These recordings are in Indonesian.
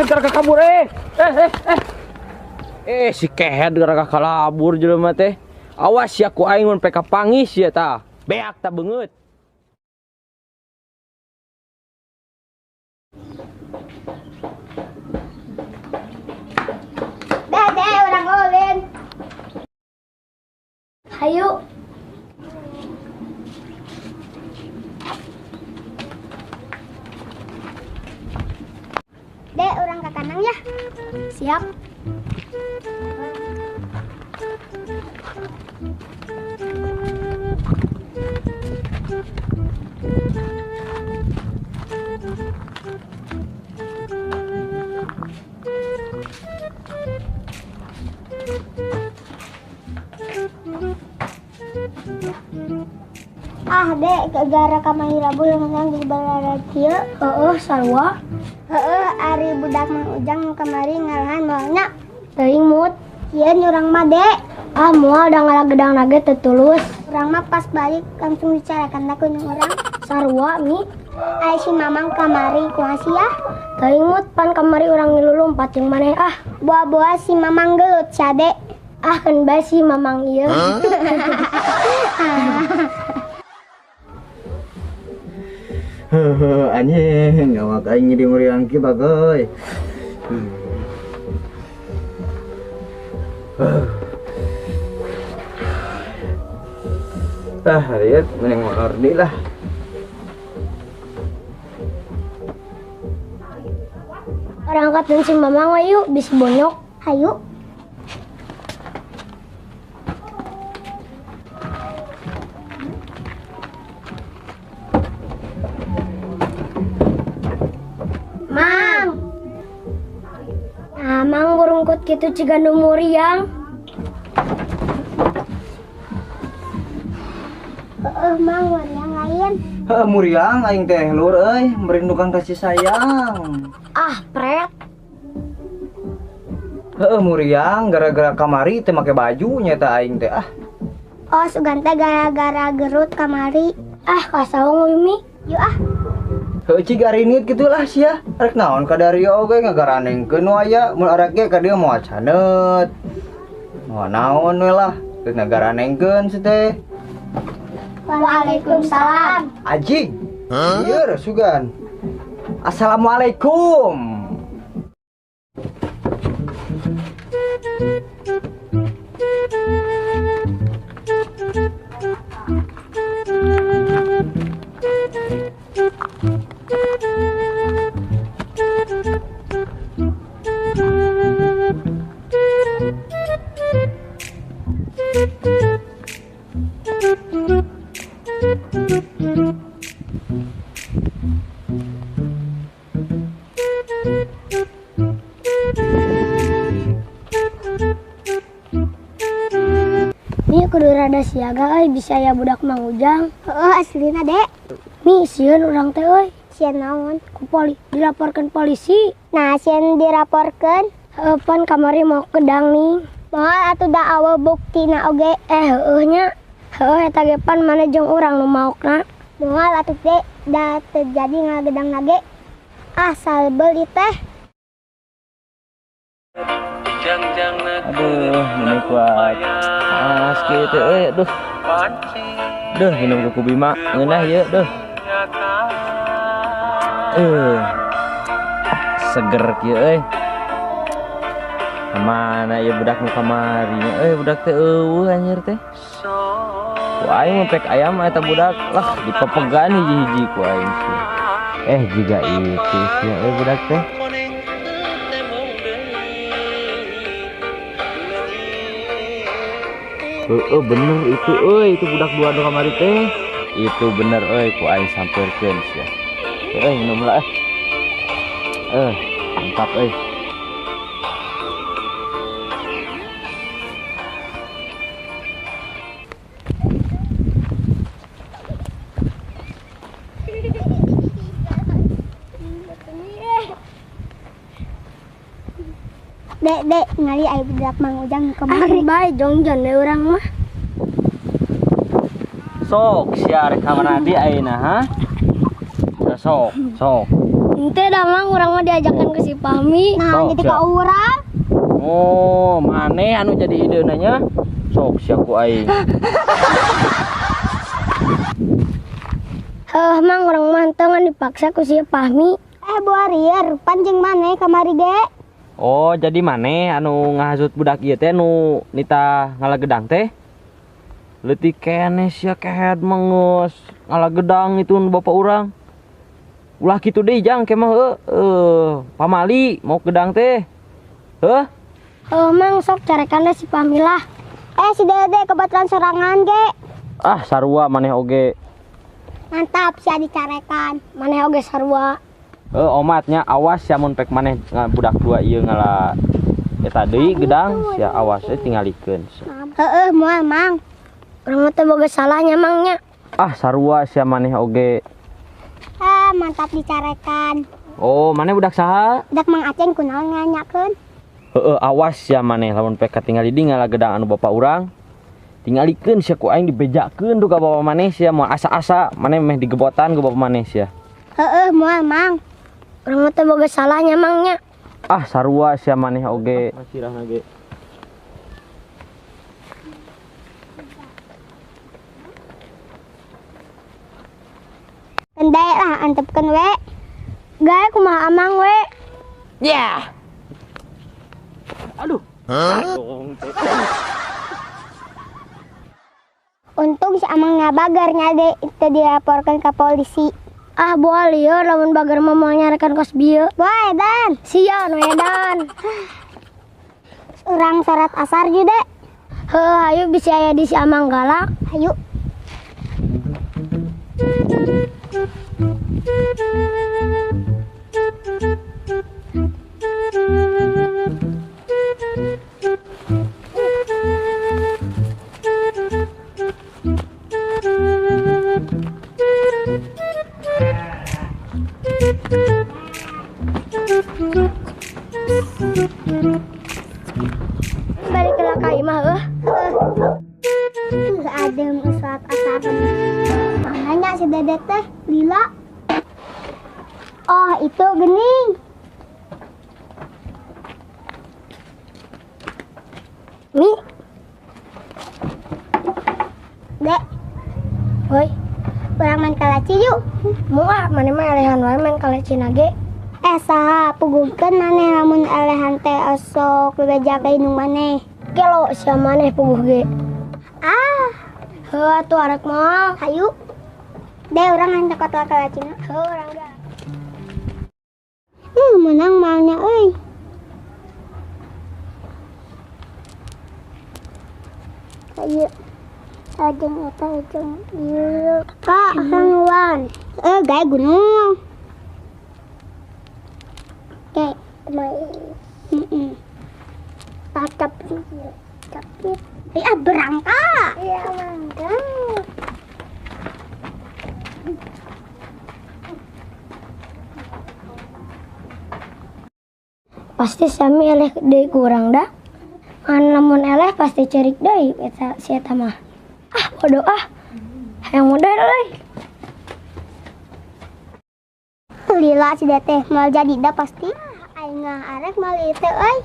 gara kabur si kehet gara kalabur jelema teh. Awas ya ku aing mun peka pangis ya tah. Beak ta beungeut. Dede orang ulin. Hayu. Dek, orang ke kanan ya. Siap. Dek, gara kamari rabul yang di balada kieu. Sarwa. Ari budak Mang Ujang kamari ngalahan moalnya. Teuing mut. Ieu nyurang mah, Dek. Moal da ngalagedang nage teu tulus. Urang mah pas balik langsung dicarakan da ku urang. Sarwa mi. Ai si Mamang kamari kumaha sia? Teuing mut pan kamari urang ngilulumpat jeung maneh Buah-buah si Mamang gelut sia, Dek. Kan bae si Mamang ieu. Anjing, ngawak aing di muriang ki bagoy. Hariet mending ordi lah. Orang angkat si Mamang we yuk, bisi bonyok. Hayu. Mang burungkut gitu ciga nu muriang. Mang muriang lain. Muriang aing teh lur euy, merindukan kasih sayang. Pret. Muriang gara-gara kamari teh make baju nyata aing teh Sugan teh gara-gara gerut kamari. Kasaung Mimi. Yuk Cik arinit gitulah sia. Rek naon ka Dario oge ngagaranengkeun aya mun arek ge ka dieu moal canet. Moal naon we lah, geus ngagaranengkeun si teh. Waalaikumsalam. Ajing. Ieu sugan. Assalamualaikum. Nih kudu rada siaga bisa ya budak Mang Ujang. Aslina, Dek. Nih sieun urang teh euy. Sieun naon? Ku dilaporkan polisi. Nah, sieun dilaporkan. Pan kamari mau kedang nih. Moal atuh da aweul buktina oge. Nya. Eta ge pan mana jeung urang nu maokna. Moal atuh teh da terjadi ngagedang nage. Salbel ieu teh. Aduh, ini kuat. Gitu aduh. Duh, minum kuku Bima ngeunah ieu, duh. Seger kieu euy. Mana ieu budak nu kamari nya budak teh eueuh anjir teh. Ku aing mah pek ayam eta budak lah dipepegan hiji-hiji ku aing sih. Jiga itu sia budak teh. Bener itu itu budak dua nu kamari teh. Itu bener ku aing sampeurkeun sia. Minum lah mantap Dek, ngali aya budak Mang Ujang kemari. Bae jongjon we urang mah. Sok sia rek kamaradi ayeuna ha. Sok. Ente dah mang urang mah diajakan ke si Fahmi. Nah, Sok, jadi Sia. ka urang. Oh, maneh anu jadi ide nanya. Sok sia ku aing. Mang urang mah henteu ngan dipaksa ku si Fahmi. Buarier, panjang maneh kamari ge. Oh, jadi maneh anu ngahasut budak ieu teh nu nita ngalagedang teh? Leutik keneh sia kehead mengeus ngalagedang itu bapak urang. Ulah kitu deui jang ke mah pamali mau gedang teh. Heuh? Mang sok carekan si Fahmi lah. Si Dede kebetulan sorangan ge. Ah, sarua maneh oge. Mantap sia dicarekan. Maneh oge sarua. Omatnya awas sia mun pek maneh budak dua ieu ngala eta deui gedang sia awas tingalikeun. Moal mang. Urang teh boga salahnya mangnya. Ah, sarua sia maneh oge. Mantap dicarekan. Oh, maneh budak saha? Dak Mang Aceng kunaon nganyakeun? Awas sia maneh lamun pek katingali di ngalagedang anu bapak urang. Tingalikeun sia ku aing dibejakeun tuh ka bapak maneh sia moal asa-asa maneh meh digebotan ku bapak maneh sia. Moal mang. Urang teh boga salahnya mangnya. Ah, sarua sia maneh oge. Masirahna ge. Kendai lah antepkeun we. Gae kumaha amang we. Ya. Aduh. Untung si amangnya bagarnya de itu dilaporkan ke polisi. Boal lieur lamun bagar mah moal nyarekan kos bieu. Boal edan. Sia nu edan. Urang sarat asar ju de. Hayu bisa aya di si amang galak. Hayu. Balik ke lakai mah adem saat asar. Nanya si Dede teh lila. Oh, itu gening. Mi. Dek. Woi. Urang main kalaci yuk. Moal maneh mah elehan wae main kalaci nage. Saha puguhkeun maneh lamun elehan teh osok bebeja ka indung maneh. Kelo sia maneh puguh ge. Atuh arek mah. Hayu. Deh urang handak kota kalacina. Urang ga. Menang maunya euy. Hayu. Ajeng eta ajeng ieu. Kak, sangwan. Gae gunung. Oke, teman. Tatap capit. Berangkat. Iya, mangga. Pasti sami eleh deui kurang dah. Lamun eleh pasti cerik deui eta si eta mah. Bodoh hayang modal euy. Lila si teh mal jadi dah pasti. Aing arek mal ieu teh euy.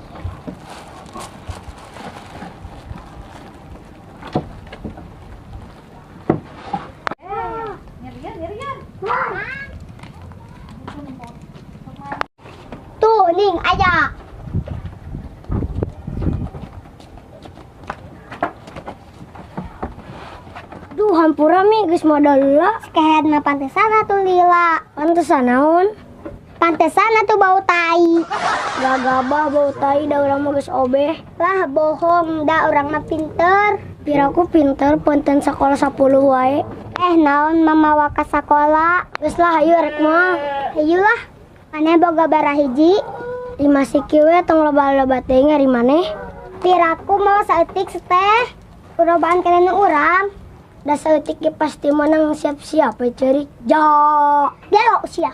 Tuh, ning aya. Duh, hampura mi geus modal lila. Sakehead mah pantesan atuh lila. Pantesan naon? Pantesan atuh bau tai. Gagabah bau tai da urang mah geus obeh. Lah bohong, da urang mah pinter. Piraku pinter punten sakola 10 wae. Naon mamawa ka sakola? Geus lah hayu rek mah. Hayu lah. Maneh boga bara hiji. 5 siki we tong loba-loba teh ngari maneh. Piraku mau saeutik teh. Urobaan keneh urang. Da saeutik ge pasti menang siap-siap we ceurik. Gelo sia.